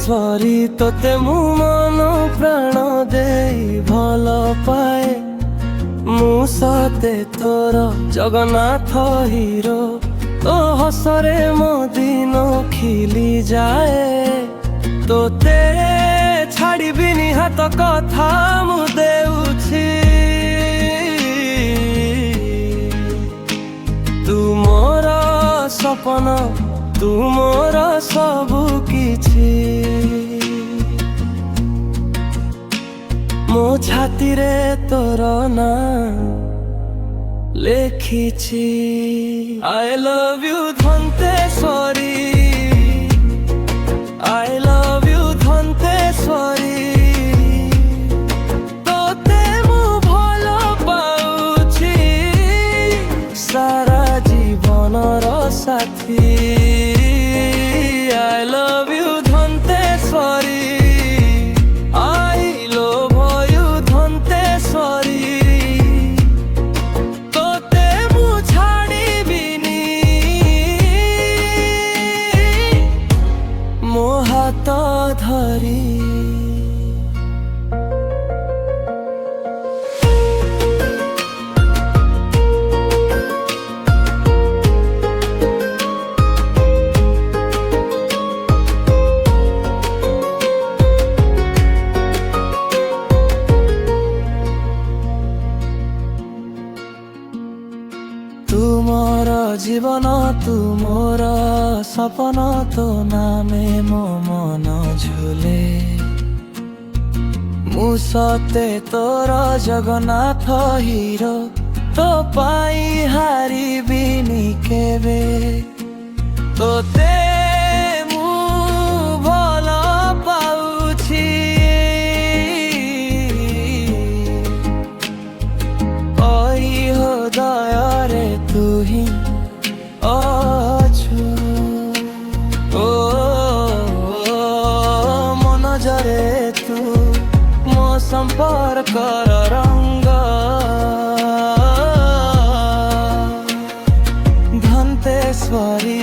धन्तेश्वरी तोते मु मन प्राण देई भल पाए मु सते तोर जगन्नाथ हीरो तो हसरे मो दिन खिली जाए तोते छाड़बिनी हाथ कथा मु देउछि तू मोर सपन तू मोर सबु किछि मो छाती रे तोर ना लेखिछि I love you धन्तेश्वरी I love you धन्तेश्वरी तोते मु भल पाउछि सारा जीवनर साथी I love you धन्तेश्वरी I love you धन्तेश्वरी तोते मु छाड़बिनी मो हाथ धरी तुमर जीवन तुमर सपन तो नामे मो मन झुले मु सते तोर जगन्नाथ हीरो तो पाई हारिबिनी केबे तोते मु भल पाउछि ओई हो दयारे तू ही अछु ओ मन जरे तू मो संपर्क रंग धन्तेश्वरी